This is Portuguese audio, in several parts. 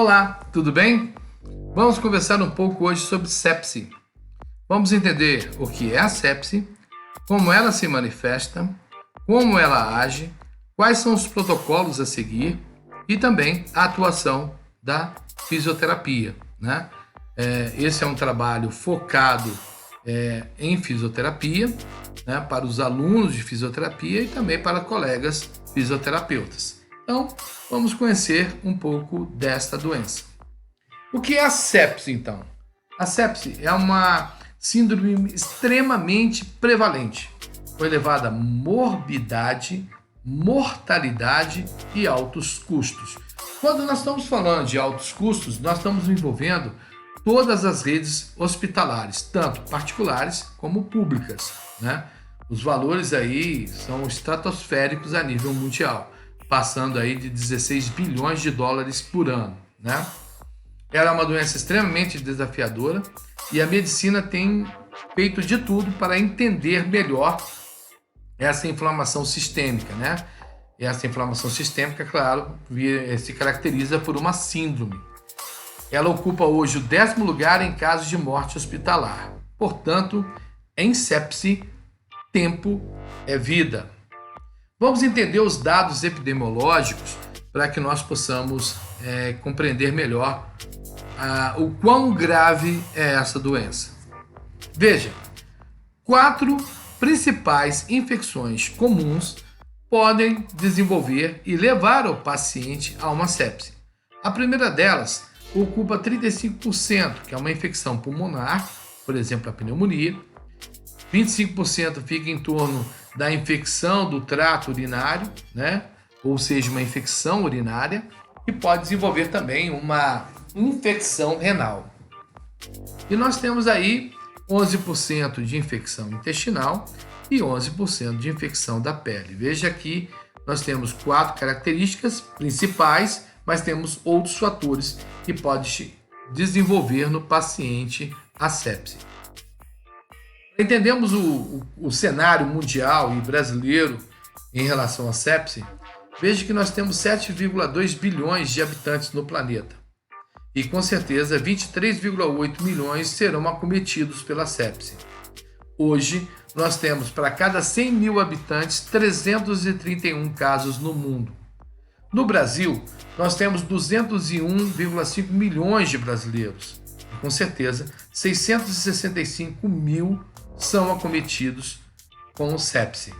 Olá, tudo bem? Vamos conversar um pouco hoje sobre sepse. Vamos entender o que é a sepse, como ela se manifesta, como ela age, quais são os protocolos a seguir e também a atuação da fisioterapia, né? Esse é um trabalho focado em fisioterapia, né, para os alunos de fisioterapia e também para colegas fisioterapeutas. Então, vamos conhecer um pouco desta doença. O que é a sepse, então? A sepse é uma síndrome extremamente prevalente, com elevada morbidade, mortalidade e altos custos. Quando nós estamos falando de altos custos, nós estamos envolvendo todas as redes hospitalares, tanto particulares como públicas, né? Os valores aí são estratosféricos a nível mundial, passando aí de 16 bilhões de dólares por ano, né? Ela é uma doença extremamente desafiadora e a medicina tem feito de tudo para entender melhor essa inflamação sistêmica, né? E essa inflamação sistêmica, claro, se caracteriza por uma síndrome. Ela ocupa hoje o 10º lugar em casos de morte hospitalar. Portanto, em sepse, tempo é vida. Vamos entender os dados epidemiológicos para que nós possamos compreender melhor o quão grave é essa doença. Veja, 4 principais infecções comuns podem desenvolver e levar o paciente a uma sepse. A primeira delas ocupa 35%, que é uma infecção pulmonar, por exemplo, a pneumonia. 25% fica em torno da infecção do trato urinário, né? Ou seja, uma infecção urinária, e pode desenvolver também uma infecção renal. E nós temos aí 11% de infecção intestinal e 11% de infecção da pele. Veja que nós temos 4 características principais, mas temos outros fatores que podem desenvolver no paciente a sepse. Entendemos o cenário mundial e brasileiro em relação à sepse. Veja que nós temos 7,2 bilhões de habitantes no planeta. E com certeza 23,8 milhões serão acometidos pela sepse. Hoje, nós temos para cada 100 mil habitantes 331 casos no mundo. No Brasil, nós temos 201,5 milhões de brasileiros. E com certeza, 665 mil são acometidos com sepse.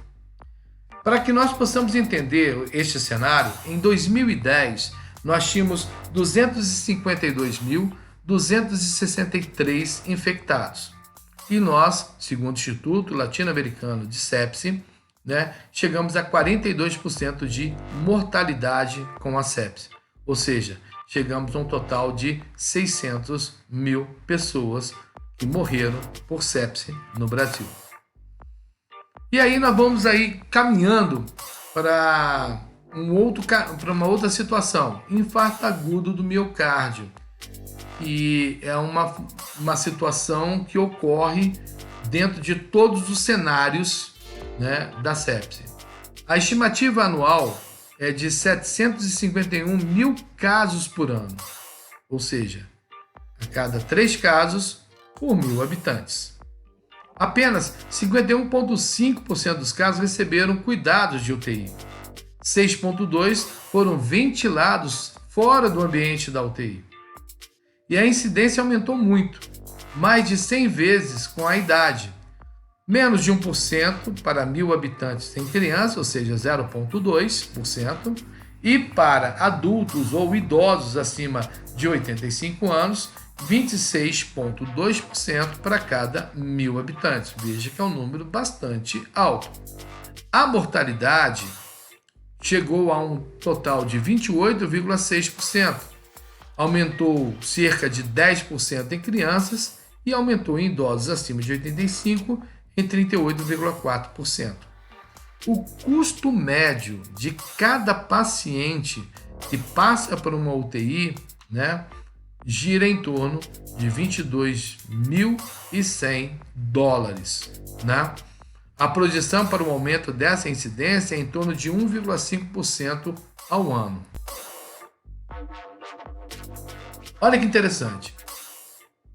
Para que nós possamos entender este cenário, em 2010, nós tínhamos 252.263 infectados. E nós, segundo o Instituto Latino-Americano de Sepse, né, chegamos a 42% de mortalidade com a sepse. Ou seja, chegamos a um total de 600 mil pessoas que morreram por sepse no Brasil. E aí nós vamos aí caminhando para uma outra situação, infarto agudo do miocárdio, que é uma situação que ocorre dentro de todos os cenários, né, da sepse. A estimativa anual é de 751 mil casos por ano, ou seja, a cada 3 casos por 1.000 habitantes. Apenas 51,5% dos casos receberam cuidados de UTI. 6,2% foram ventilados fora do ambiente da UTI. E a incidência aumentou muito, mais de 100 vezes com a idade. Menos de 1% para 1.000 habitantes em criança, ou seja, 0,2%, e para adultos ou idosos acima de 85 anos, 26,2% para cada 1.000 habitantes. Veja que é um número bastante alto. A mortalidade chegou a um total de 28,6%. Aumentou cerca de 10% em crianças e aumentou em idosos acima de 85 em 38,4%. O custo médio de cada paciente que passa por uma UTI, né, gira em torno de $22.100, né? A projeção para o aumento dessa incidência é em torno de 1,5% ao ano. Olha que interessante.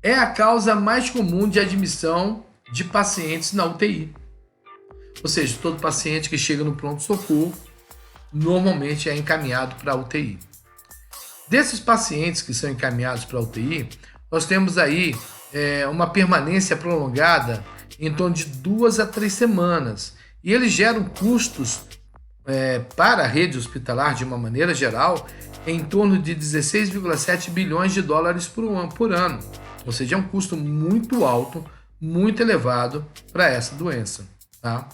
É a causa mais comum de admissão de pacientes na UTI. Ou seja, todo paciente que chega no pronto-socorro normalmente é encaminhado para a UTI. Desses pacientes que são encaminhados para a UTI, nós temos aí uma permanência prolongada em torno de 2 a 3 semanas. E eles geram custos para a rede hospitalar, de uma maneira geral, em torno de 16,7 bilhões de dólares por ano. Ou seja, é um custo muito alto, muito elevado para essa doença. Tá?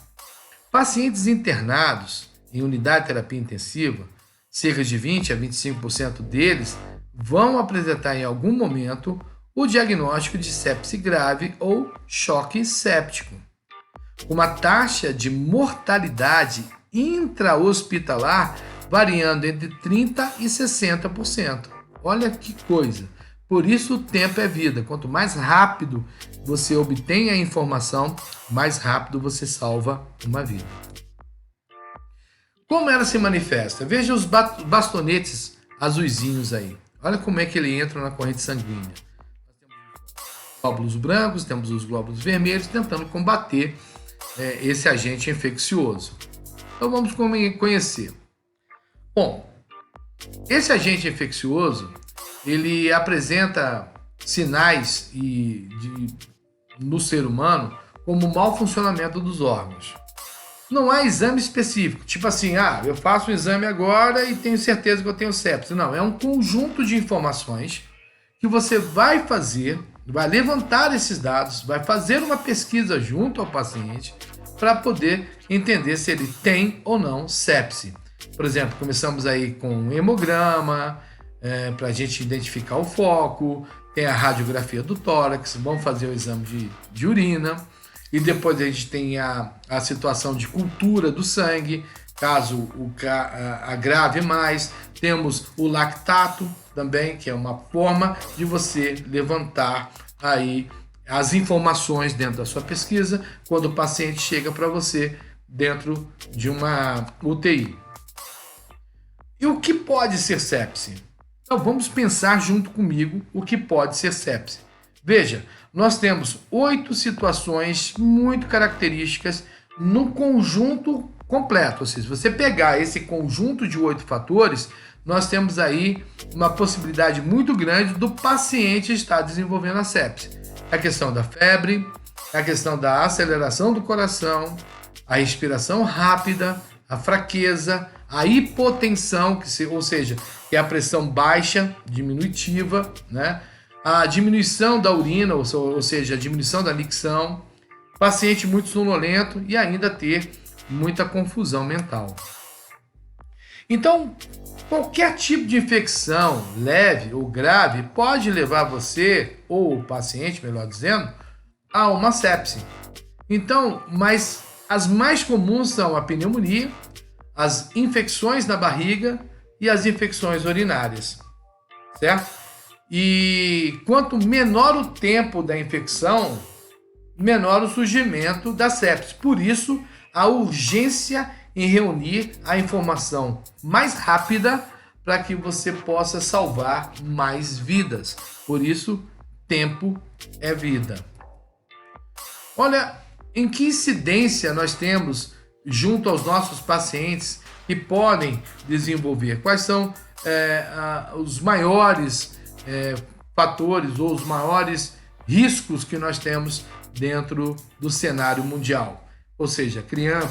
Pacientes internados em unidade de terapia intensiva, cerca de 20 a 25% deles vão apresentar em algum momento o diagnóstico de sepse grave ou choque séptico, uma taxa de mortalidade intra-hospitalar variando entre 30% e 60%. Olha que coisa! Por isso o tempo é vida. Quanto mais rápido você obtém a informação, mais rápido você salva uma vida. Como ela se manifesta? Veja os bastonetes azuisinhos aí. Olha como é que ele entra na corrente sanguínea. Nós temos os glóbulos brancos, temos os glóbulos vermelhos, tentando combater esse agente infeccioso. Então vamos conhecer. Bom, esse agente infeccioso, ele apresenta sinais no ser humano como o mau funcionamento dos órgãos. Não há exame específico, tipo assim, eu faço o exame agora e tenho certeza que eu tenho sepse. Não, é um conjunto de informações que você vai fazer, vai levantar esses dados, vai fazer uma pesquisa junto ao paciente para poder entender se ele tem ou não sepse. Por exemplo, começamos aí com um hemograma, para a gente identificar o foco, tem a radiografia do tórax, vamos fazer o exame de urina, e depois a gente tem a situação de cultura do sangue, caso agrave mais. Temos o lactato também, que é uma forma de você levantar aí as informações dentro da sua pesquisa, quando o paciente chega para você dentro de uma UTI. E o que pode ser sepse? Então vamos pensar junto comigo o que pode ser sepse. Veja, nós temos 8 situações muito características no conjunto completo. Ou seja, se você pegar esse conjunto de 8 fatores, nós temos aí uma possibilidade muito grande do paciente estar desenvolvendo a sepse. A questão da febre, a questão da aceleração do coração, a respiração rápida, a fraqueza, a hipotensão, ou seja, que é a pressão baixa, diminutiva, né? A diminuição da urina, ou seja, a diminuição da micção, paciente muito sonolento e ainda ter muita confusão mental. Então, qualquer tipo de infecção, leve ou grave, pode levar você, ou o paciente, melhor dizendo, a uma sepse. Então, mas as mais comuns são a pneumonia, as infecções na barriga e as infecções urinárias, certo? E quanto menor o tempo da infecção, menor o surgimento da sepse. Por isso, a urgência em reunir a informação mais rápida para que você possa salvar mais vidas. Por isso, tempo é vida. Olha, em que incidência nós temos junto aos nossos pacientes que podem desenvolver? Quais são os maiores fatores ou os maiores riscos que nós temos dentro do cenário mundial? Ou seja,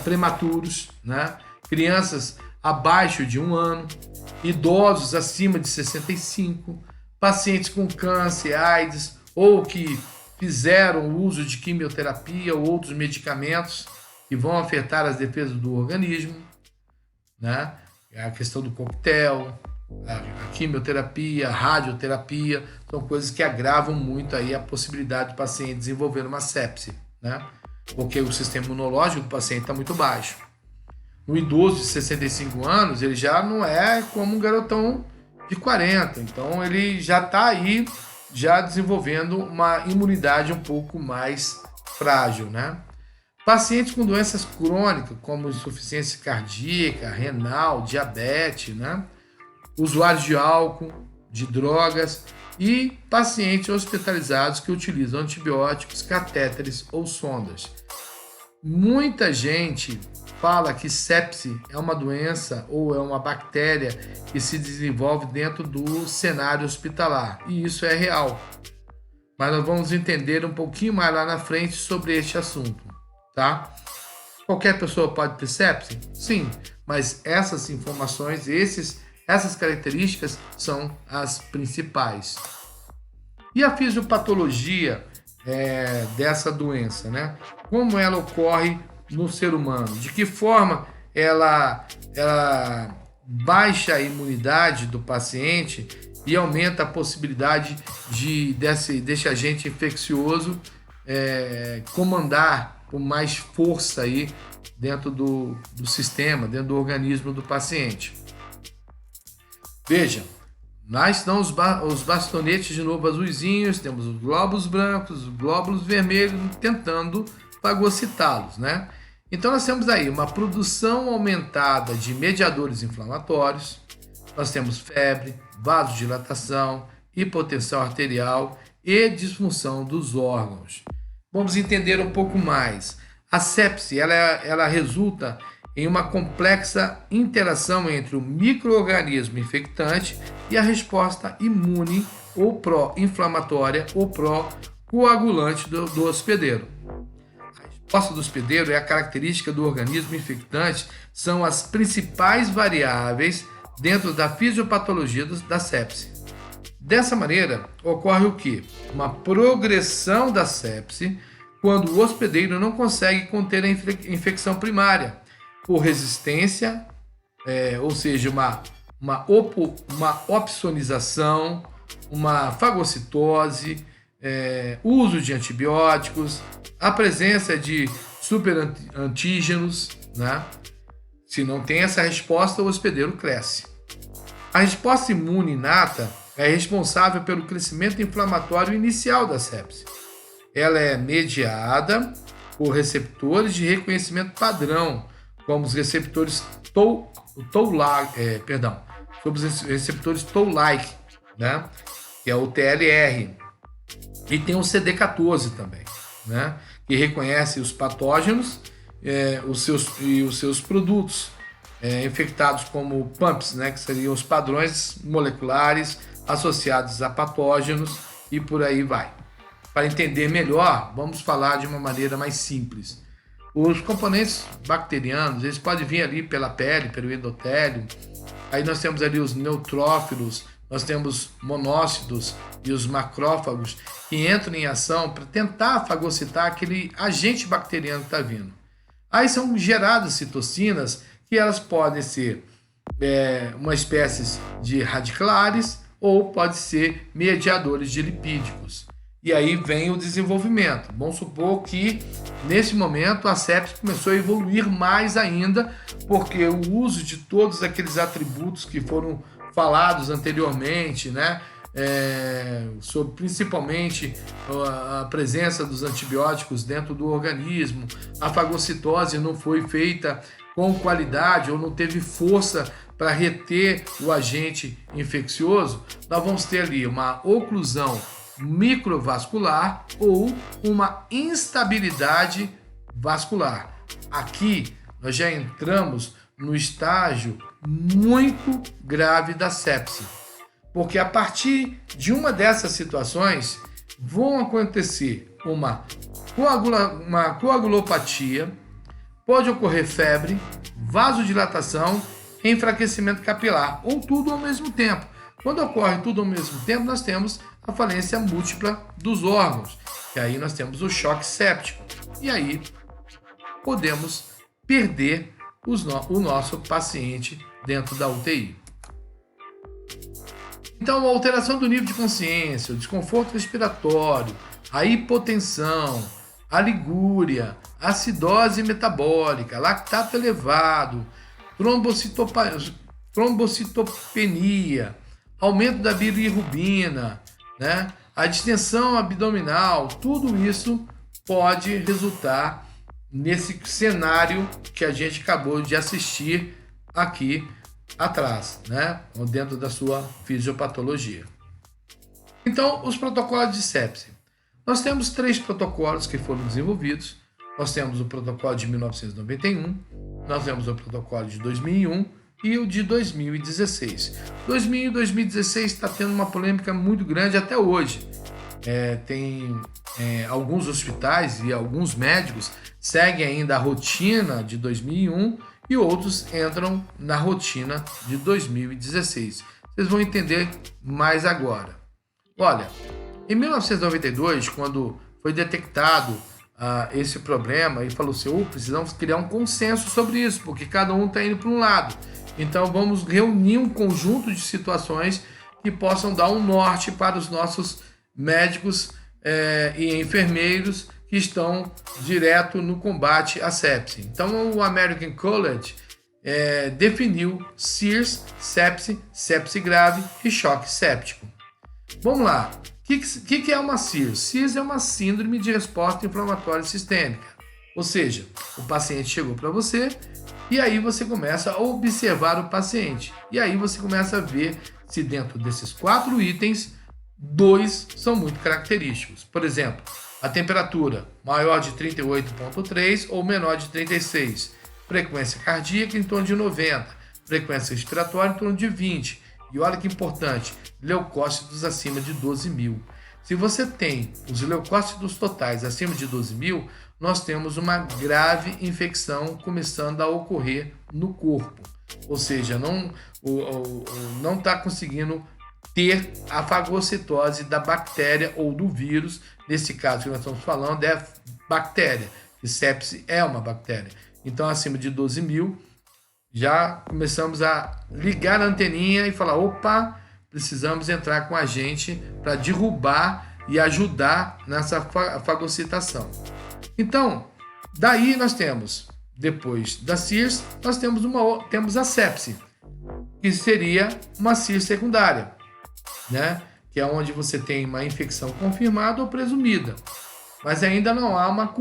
prematuros, né? Crianças abaixo de 1 ano, idosos acima de 65, pacientes com câncer, AIDS ou que fizeram o uso de quimioterapia ou outros medicamentos que vão afetar as defesas do organismo, né? A questão do coquetel, a quimioterapia, a radioterapia, são coisas que agravam muito aí a possibilidade do paciente desenvolver uma sepse, né? Porque o sistema imunológico do paciente está muito baixo. No idoso de 65 anos, ele já não é como um garotão de 40, então ele já está aí, já desenvolvendo uma imunidade um pouco mais frágil, né? Pacientes com doenças crônicas, como insuficiência cardíaca, renal, diabetes, né? Usuários de álcool, de drogas, e pacientes hospitalizados que utilizam antibióticos, catéteres ou sondas. Muita gente fala que sepse é uma doença ou é uma bactéria que se desenvolve dentro do cenário hospitalar, e isso é real. Mas nós vamos entender um pouquinho mais lá na frente sobre este assunto, tá? Qualquer pessoa pode ter sepse? Sim, mas essas informações, essas características são as principais. E a fisiopatologia dessa doença, né? Como ela ocorre no ser humano? De que forma ela baixa a imunidade do paciente e aumenta a possibilidade desse agente infeccioso comandar com mais força aí dentro do sistema, dentro do organismo do paciente. Veja, lá estão os bastonetes de novo azuisinhos, temos os glóbulos brancos, os glóbulos vermelhos, tentando fagocitá-los, né? Então nós temos aí uma produção aumentada de mediadores inflamatórios, nós temos febre, vasodilatação, hipotensão arterial e disfunção dos órgãos. Vamos entender um pouco mais. A sepse, ela resulta em uma complexa interação entre o micro-organismo infectante e a resposta imune ou pró-inflamatória ou pró-coagulante do hospedeiro. A resposta do hospedeiro é a característica do organismo infectante, são as principais variáveis dentro da fisiopatologia da sepse. Dessa maneira, ocorre o quê? Uma progressão da sepse quando o hospedeiro não consegue conter a infecção primária, por resistência, ou seja, uma opsonização, uma fagocitose, uso de antibióticos, a presença de superantígenos, né? Se não tem essa resposta, o hospedeiro cresce. A resposta imune inata é responsável pelo crescimento inflamatório inicial da sepse. Ela é mediada por receptores de reconhecimento padrão, como os receptores Toll-like, né? Que é o TLR. E tem o CD14 também, né? Que reconhece os patógenos os seus produtos infectados como PAMPs, né? Que seriam os padrões moleculares associados a patógenos e por aí vai. Para entender melhor, vamos falar de uma maneira mais simples. Os componentes bacterianos, eles podem vir ali pela pele, pelo endotélio. Aí nós temos ali os neutrófilos, nós temos monócitos e os macrófagos que entram em ação para tentar fagocitar aquele agente bacteriano que está vindo. Aí são geradas citocinas que elas podem ser uma espécie de radiculares ou pode ser mediadores de lipídicos. E aí vem o desenvolvimento. Vamos supor que, nesse momento, a sepse começou a evoluir mais ainda, porque o uso de todos aqueles atributos que foram falados anteriormente, né? Sobre principalmente a presença dos antibióticos dentro do organismo, a fagocitose não foi feita com qualidade ou não teve força para reter o agente infeccioso, nós vamos ter ali uma oclusão microvascular ou uma instabilidade vascular. Aqui nós já entramos no estágio muito grave da sepse, porque a partir de uma dessas situações vão acontecer uma coagulopatia, pode ocorrer febre, vasodilatação, enfraquecimento capilar, ou tudo ao mesmo tempo. Quando ocorre tudo ao mesmo tempo, nós temos a falência múltipla dos órgãos, e aí nós temos o choque séptico, e aí podemos perder o nosso paciente dentro da UTI. Então, a alteração do nível de consciência, o desconforto respiratório, a hipotensão, a ligúria, a acidose metabólica, lactato elevado, trombocitopenia, aumento da bilirrubina, né? A distensão abdominal, tudo isso pode resultar nesse cenário que a gente acabou de assistir aqui atrás, né? Dentro da sua fisiopatologia. Então, os protocolos de sepse. Nós temos 3 protocolos que foram desenvolvidos. Nós temos o protocolo de 1991, nós temos o protocolo de 2001 e o de 2016. 2000 e 2016 está tendo uma polêmica muito grande até hoje. Tem alguns hospitais e alguns médicos seguem ainda a rotina de 2001 e outros entram na rotina de 2016. Vocês vão entender mais agora. Olha, em 1992, quando foi detectado esse problema, e falou assim, precisamos criar um consenso sobre isso, porque cada um está indo para um lado. Então vamos reunir um conjunto de situações que possam dar um norte para os nossos médicos e enfermeiros que estão direto no combate à sepse. Então o American College definiu SIRS, sepse, sepse grave e choque séptico. Vamos lá. O que é uma SIRS? SIRS é uma síndrome de resposta inflamatória sistêmica. Ou seja, o paciente chegou para você e aí você começa a observar o paciente. E aí você começa a ver se dentro desses 4 itens, 2 são muito característicos. Por exemplo, a temperatura maior de 38,3 ou menor de 36. Frequência cardíaca em torno de 90. Frequência respiratória em torno de 20. E olha que importante, leucócitos acima de 12.000. Se você tem os leucócitos totais acima de 12.000, nós temos uma grave infecção começando a ocorrer no corpo. Ou seja, não está conseguindo ter a fagocitose da bactéria ou do vírus. Nesse caso que nós estamos falando é bactéria, e sepse é uma bactéria. Então, acima de 12.000, já começamos a ligar a anteninha e falar, opa, precisamos entrar com a gente para derrubar e ajudar nessa fagocitação. Então, daí nós temos, depois da SIRS, nós temos a sepse, que seria uma SIRS secundária, né? Que é onde você tem uma infecção confirmada ou presumida. Mas ainda não há uma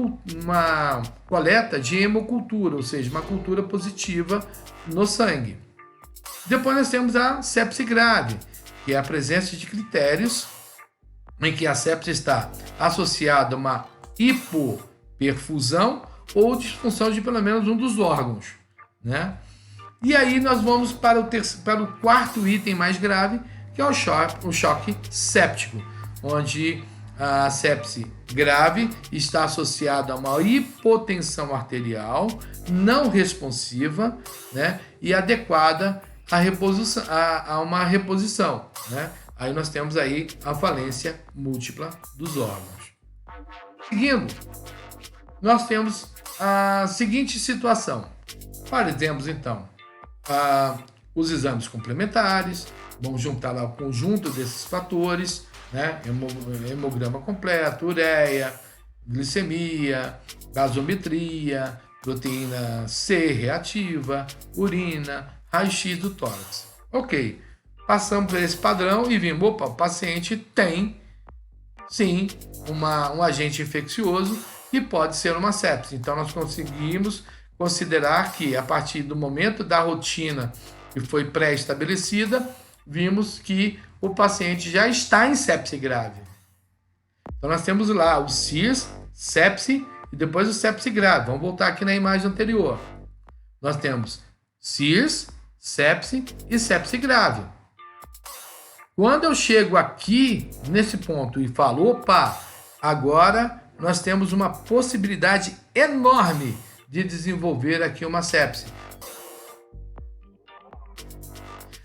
coleta de hemocultura, ou seja, uma cultura positiva no sangue. Depois nós temos a sepse grave, que é a presença de critérios em que a sepse está associada a uma hipoperfusão ou disfunção de pelo menos um dos órgãos, né? E aí nós vamos para o 4º item mais grave, que é o choque séptico, onde a sepse grave está associada a uma hipotensão arterial não responsiva, né, e adequada a uma reposição, né? Aí nós temos aí a falência múltipla dos órgãos. Seguindo, nós temos a seguinte situação. Faremos então os exames complementares, vamos juntar lá o conjunto desses fatores, né? Hemograma completo, ureia, glicemia, gasometria, proteína C reativa, urina, raio-x do tórax. Ok, passamos por esse padrão e vimos, opa, o paciente tem, sim, um agente infeccioso que pode ser uma sepse. Então, nós conseguimos considerar que, a partir do momento da rotina que foi pré-estabelecida, vimos que o paciente já está em sepse grave. Então, nós temos lá o SIRS, sepse e depois o sepse grave. Vamos voltar aqui na imagem anterior. Nós temos SIRS, sepse e sepse grave. Quando eu chego aqui nesse ponto e falo, opa, agora nós temos uma possibilidade enorme de desenvolver aqui uma sepse.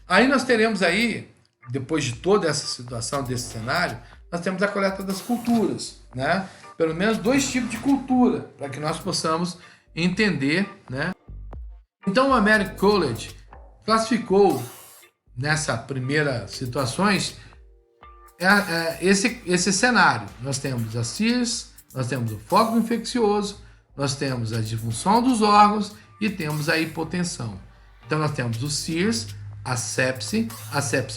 Aí nós teremos aí, depois de toda essa situação, desse cenário, nós temos a coleta das culturas, né? Pelo menos 2 tipos de cultura, para que nós possamos entender, né? Então o American College classificou nessa primeira situações esse cenário. Nós temos a SIRS, nós temos o foco infeccioso, nós temos a disfunção dos órgãos e temos a hipotensão. Então nós temos o SIRS, a sepse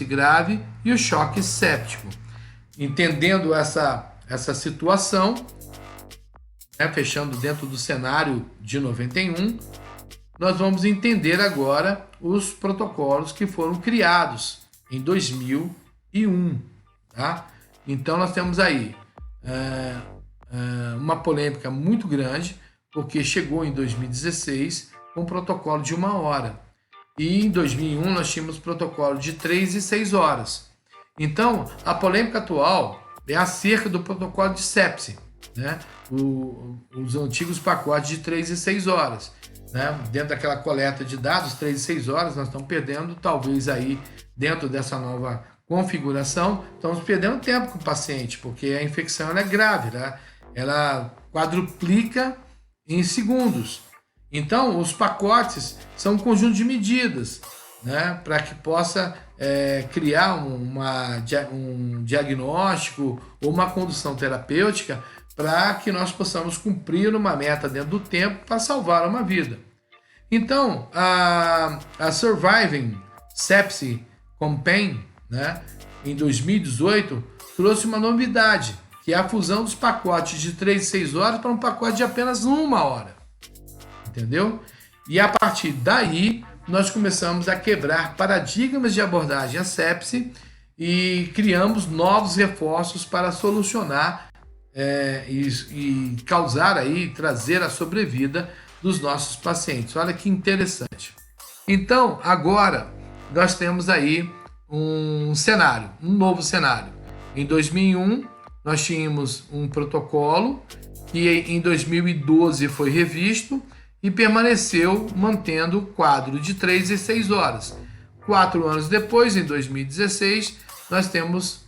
grave e o choque séptico. Entendendo essa situação, né, fechando dentro do cenário de 91, nós vamos entender agora os protocolos que foram criados em 2001. Tá? Então nós temos aí uma polêmica muito grande, porque chegou em 2016 com um protocolo de 1 hora. E em 2001 nós tínhamos protocolo de 3 e 6 horas. Então, a polêmica atual é acerca do protocolo de sepse, né? Os antigos pacotes de 3 e 6 horas. Né? Dentro daquela coleta de dados, 3 e 6 horas, nós estamos perdendo, talvez aí, dentro dessa nova configuração, estamos perdendo tempo com o paciente, porque a infecção ela é grave, né? Ela quadruplica em segundos. Então, os pacotes são um conjunto de medidas, né, para que possa criar um diagnóstico ou uma condução terapêutica para que nós possamos cumprir uma meta dentro do tempo para salvar uma vida. Então, a Surviving Sepsis Campaign, né, em 2018, trouxe uma novidade, que é a fusão dos pacotes de 3 e 6 horas para um pacote de apenas 1 hora. Entendeu? E a partir daí, nós começamos a quebrar paradigmas de abordagem à sepse e criamos novos reforços para solucionar e causar aí, trazer a sobrevida dos nossos pacientes. Olha que interessante. Então, agora, nós temos aí um novo cenário. Em 2001, nós tínhamos um protocolo que em 2012 foi revisto e permaneceu mantendo o quadro de 3 e 6 horas. 4 anos depois, em 2016, nós temos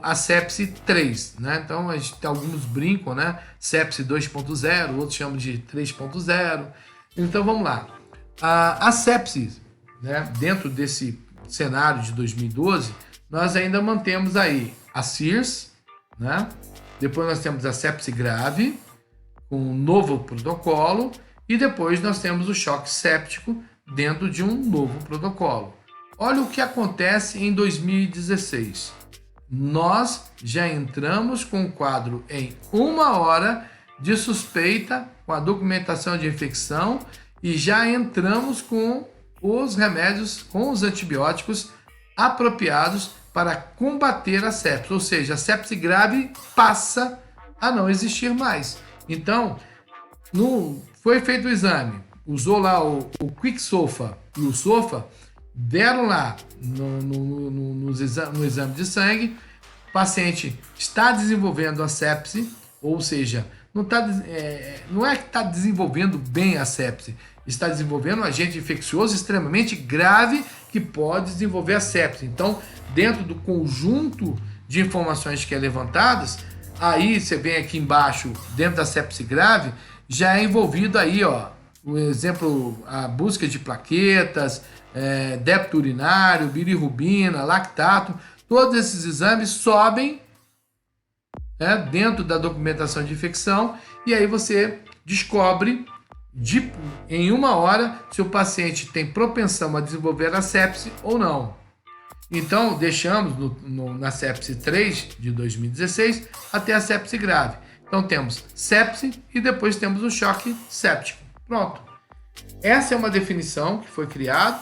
a sepse 3, né? Então, alguns brincam, né? Sepse 2.0, outros chamam de 3.0. Então, vamos lá. A sepse, né? Dentro desse cenário de 2012, nós ainda mantemos aí a SIRS, né? Depois nós temos a sepse grave, com um novo protocolo, e depois nós temos o choque séptico dentro de um novo protocolo. Olha o que acontece em 2016. Nós já entramos com o quadro em 1 hora de suspeita com a documentação de infecção e já entramos com os remédios, com os antibióticos apropriados para combater a sepse, ou seja, a sepse grave passa a não existir mais. Então, foi feito o exame, usou lá o Quicksilver e o SOFA, deram lá no exame de sangue, o paciente está desenvolvendo a sepse, ou seja, não é que está desenvolvendo bem a sepse, está desenvolvendo um agente infeccioso extremamente grave que pode desenvolver a sepse. Então, dentro do conjunto de informações que é levantadas, aí você vem aqui embaixo, dentro da sepse grave, já é envolvido aí, ó, o exemplo, a busca de plaquetas, débito urinário, bilirrubina, lactato, todos esses exames sobem dentro da documentação de infecção e aí você descobre em 1 hora se o paciente tem propensão a desenvolver a sepse ou não. Então, deixamos na sepse 3 de 2016 até a sepse grave. Então, temos sepse e depois temos o choque séptico. Pronto. Essa é uma definição que foi criada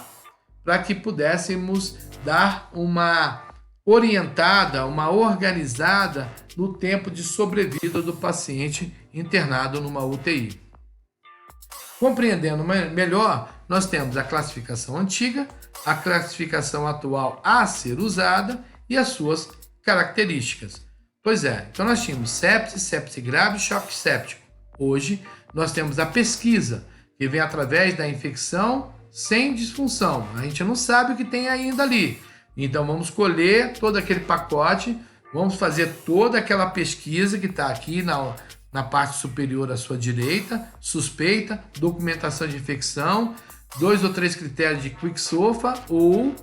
para que pudéssemos dar uma orientada, uma organizada no tempo de sobrevida do paciente internado numa UTI. Compreendendo melhor, nós temos a classificação antiga, a classificação atual a ser usada e as suas características. Pois é, então nós tínhamos sepse, sepse grave e choque séptico. Hoje nós temos a pesquisa, que vem através da infecção sem disfunção. A gente não sabe o que tem ainda ali. Então vamos colher todo aquele pacote, vamos fazer toda aquela pesquisa que está aqui na parte superior à sua direita, suspeita, documentação de infecção, 2 ou 3 critérios de Quicksilver ou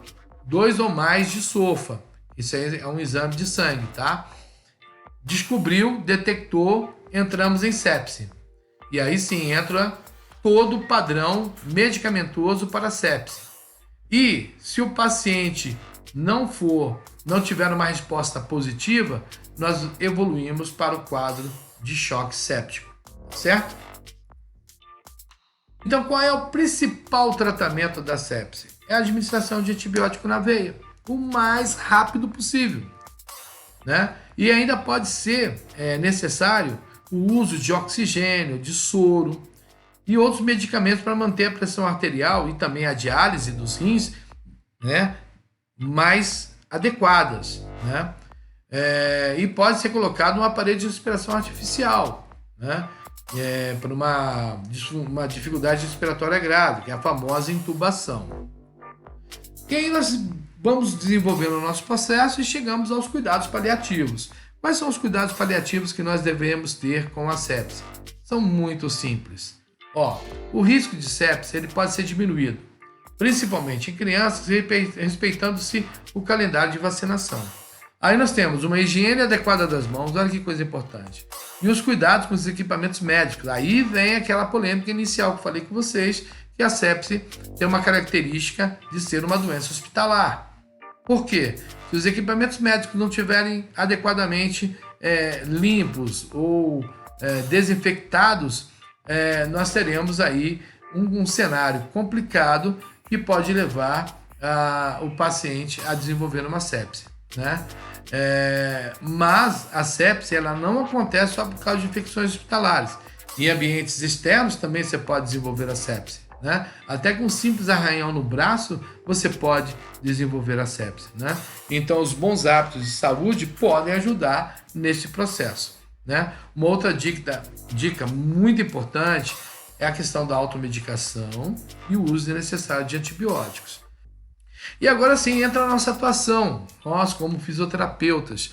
2 ou mais de SOFA. Isso aí é um exame de sangue, tá? Descobriu, detectou, entramos em sepse. E aí sim entra todo o padrão medicamentoso para sepse. E se o paciente não tiver uma resposta positiva, nós evoluímos para o quadro de choque séptico, certo? Então, qual é o principal tratamento da sepse? É a administração de antibiótico na veia, o mais rápido possível. né? E ainda pode ser necessário o uso de oxigênio, de soro e outros medicamentos para manter a pressão arterial e também a diálise dos rins, né, mais adequadas, né? E pode ser colocado um aparelho de respiração artificial, né? Por uma dificuldade respiratória grave, que é a famosa intubação. E aí nós vamos desenvolvendo o nosso processo e chegamos aos cuidados paliativos. Quais são os cuidados paliativos que nós devemos ter com a sepse? São muito simples. O risco de sepse ele pode ser diminuído, principalmente em crianças, respeitando-se o calendário de vacinação. Aí nós temos uma higiene adequada das mãos, olha que coisa importante. E os cuidados com os equipamentos médicos. Aí vem aquela polêmica inicial que eu falei com vocês, que a sepse tem uma característica de ser uma doença hospitalar. Por quê? Se os equipamentos médicos não estiverem adequadamente limpos ou desinfectados, nós teremos aí um cenário complicado que pode levar o paciente a desenvolver uma sepse, né? Mas a sepse ela não acontece só por causa de infecções hospitalares. Em ambientes externos também você pode desenvolver a sepse, né? Até com um simples arranhão no braço você pode desenvolver a sepse, né? Então os bons hábitos de saúde podem ajudar nesse processo, né? Uma outra dica muito importante é a questão da automedicação e o uso necessário de antibióticos. E agora sim entra a nossa atuação, nós como fisioterapeutas.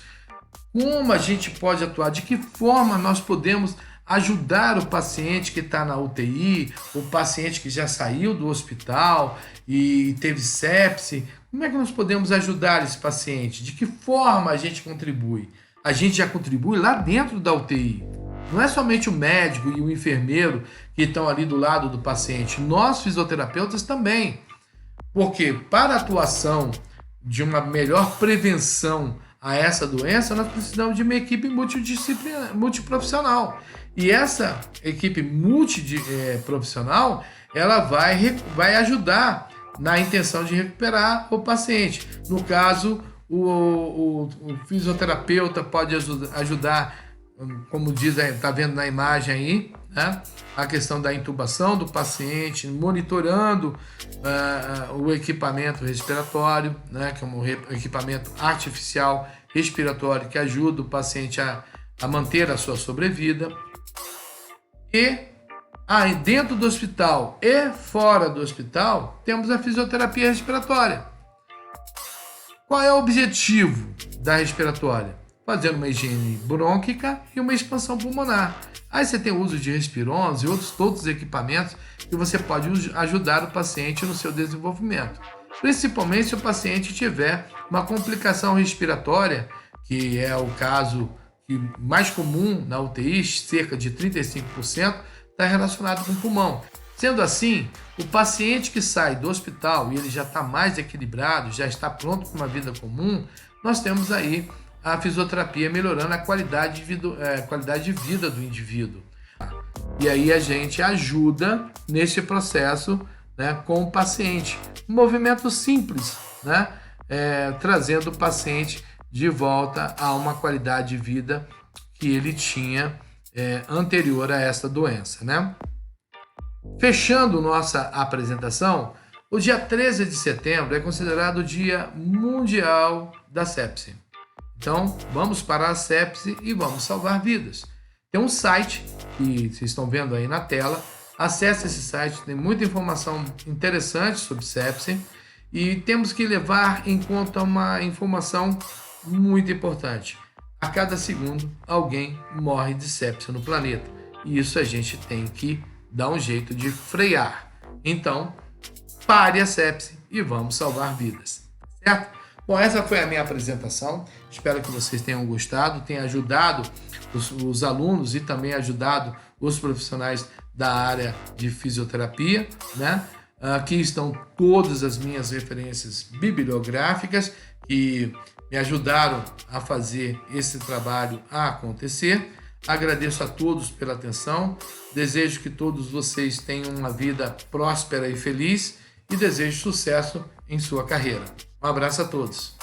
Como a gente pode atuar? De que forma nós podemos ajudar o paciente que está na UTI, o paciente que já saiu do hospital e teve sepse? Como é que nós podemos ajudar esse paciente? De que forma a gente contribui? A gente já contribui lá dentro da UTI. Não é somente o médico e o enfermeiro que estão ali do lado do paciente. Nós, fisioterapeutas, também. Porque para a atuação de uma melhor prevenção a essa doença, nós precisamos de uma equipe multiprofissional. E essa equipe multiprofissional, ela vai ajudar na intenção de recuperar o paciente. No caso, o fisioterapeuta pode ajudar, como diz, está vendo na imagem aí, né? A questão da intubação do paciente, monitorando o equipamento respiratório, né? Que é um equipamento artificial respiratório que ajuda o paciente a manter a sua sobrevida. E dentro do hospital e fora do hospital, temos a fisioterapia respiratória. Qual é o objetivo da respiratória? Fazendo uma higiene brônquica e uma expansão pulmonar. Aí você tem o uso de respirons e todos os equipamentos que você pode ajudar o paciente no seu desenvolvimento. Principalmente se o paciente tiver uma complicação respiratória, que é o caso mais comum na UTI, cerca de 35%, está relacionado com o pulmão. Sendo assim, o paciente que sai do hospital e ele já está mais equilibrado, já está pronto para uma vida comum, nós temos aí a fisioterapia melhorando a qualidade de vida do indivíduo. E aí a gente ajuda nesse processo, né, com o paciente. Um movimento simples, né, trazendo o paciente de volta a uma qualidade de vida que ele tinha anterior a essa doença, né? Fechando nossa apresentação, o dia 13 de setembro é considerado o Dia Mundial da Sepse. Então, vamos parar a sepse e vamos salvar vidas. Tem um site que vocês estão vendo aí na tela. Acesse esse site, tem muita informação interessante sobre sepse e temos que levar em conta uma informação muito importante. A cada segundo, alguém morre de sepse no planeta. E isso a gente tem que dar um jeito de frear. Então, pare a sepse e vamos salvar vidas. Certo? Bom, essa foi a minha apresentação. Espero que vocês tenham gostado, tenha ajudado os alunos e também ajudado os profissionais da área de fisioterapia, né? Aqui estão todas as minhas referências bibliográficas que me ajudaram a fazer esse trabalho acontecer. Agradeço a todos pela atenção, desejo que todos vocês tenham uma vida próspera e feliz e desejo sucesso em sua carreira. Um abraço a todos.